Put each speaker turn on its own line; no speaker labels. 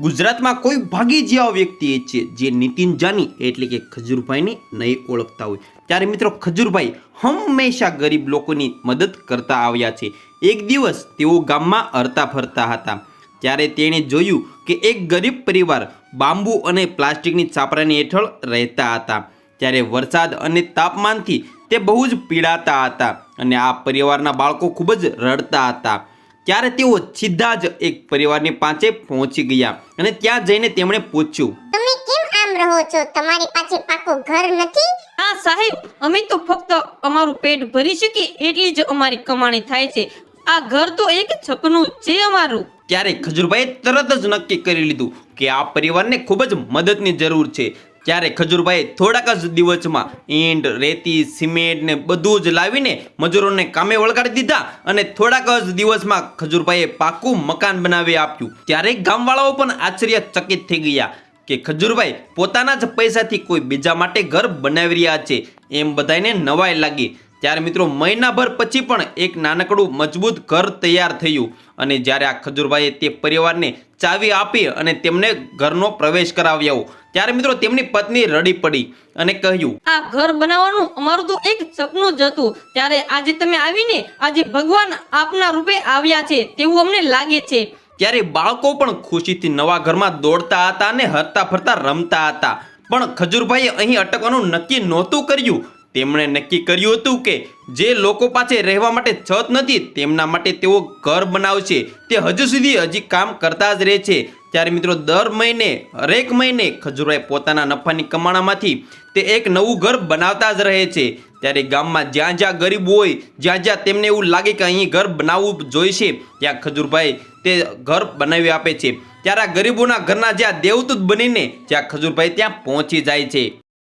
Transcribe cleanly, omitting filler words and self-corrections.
ગુજરાતમાં કોઈ ભાગી જેવા વ્યક્તિ છે જે નીતિન જાની એટલે કે ખજૂરભાઈને નહીં ઓળખતા હોય। ત્યારે મિત્રો ખજૂરભાઈ હંમેશા ગરીબ લોકોની મદદ કરતા આવ્યા છે। એક દિવસ તેઓ ગામમાં હરતા ફરતા હતા ત્યારે તેણે જોયું કે એક ગરીબ પરિવાર બાંબુ અને પ્લાસ્ટિકની છાપરાની હેઠળ રહેતા હતા। ત્યારે વરસાદ અને તાપમાનથી તે બહુ જ પીડાતા હતા અને આ પરિવારના બાળકો ખૂબ જ રડતા હતા। ત્યારે તેઓ સીધા જ એક પરિવારની પાસે પહોંચી ગયા અને ત્યાં જઈને તેમણે પૂછ્યું,
તમે કેમ આમ રહો છો? તમારી પાસે પાકું ઘર નથી?
હા સાહેબ, અમે તો ફક્ત અમારું પેટ ભરી શકીએ એટલી જ અમારી કમાણી થાય છે। આ ઘર તો એક સપનું છે અમારું।
ત્યારે ખજૂરભાઈએ તરત જ નક્કી કરી લીધું કે આ પરિવારને ખૂબ જ મદદની જરૂર છે। ત્યારે ખજૂરભાઈએ થોડાક જ દિવસમાં ઈંટ, રેતી, સિમેન્ટ ને બધું જ લાવીને મજૂરોને કામે વળગાડી દીધા અને થોડાક જ દિવસમાં ખજૂરભાઈએ પાકું મકાન બનાવી આપ્યું। ત્યારે ગામવાળાઓ પણ આશ્ચર્યચકિત થઈ ગયા કે ખજૂરભાઈ પોતાના જ પૈસાથી કોઈ બીજા માટે ઘર બનાવી રહ્યા છે એમ બધાને નવાઈ લાગી। ત્યારે મિત્રો મહિનાભર પછી પણ એક નાનકડું મજબૂત ઘર તૈયાર થયું અને જ્યારે આ ખજૂરભાઈએ તે પરિવારને ચાવી આપી અને તેમને ઘરનો પ્રવેશ કરાવ્યો ત્યારે મિત્રો તેમની પત્ની રડી પડી અને કહ્યું,
આ ઘર બનાવવાનું અમારું તો એક સપનું જ હતું। ત્યારે આજે તમે આવીને આજે ભગવાન આપના રૂપે આવ્યા છે તેવું અમને લાગે છે।
ત્યારે બાળકો પણ ખુશીથી નવા ઘરમાં દોડતા હતા અને હરતા ફરતા રમતા હતા। પણ ખજૂરભાઈએ અહીં અટકવાનું નક્કી નહોતું કર્યું। તેમણે નક્કી કર્યું હતું કે જે લોકો પાસે રહેવા માટે છત નથી તેમના માટે તેઓ ઘર બનાવશે। તે હજુ સુધી હજી કામ કરતા જ રહે છે। ત્યારે મિત્રો દર મહિને હરેક મહિને ખજૂરભાઈ પોતાના નફાની કમાણામાંથી તે એક નવું ઘર બનાવતા જ રહે છે। ત્યારે ગામમાં જ્યાં જ્યાં ગરીબ હોય, જ્યાં જ્યાં તેમને એવું લાગે કે અહીં ઘર બનાવવું જોઈશે ત્યાં ખજૂરભાઈ તે ઘર બનાવી આપે છે। ત્યારે આ ગરીબોના ઘરના જ્યાં દેવદૂત બનીને જ્યાં ખજૂરભાઈ ત્યાં પહોંચી જાય છે।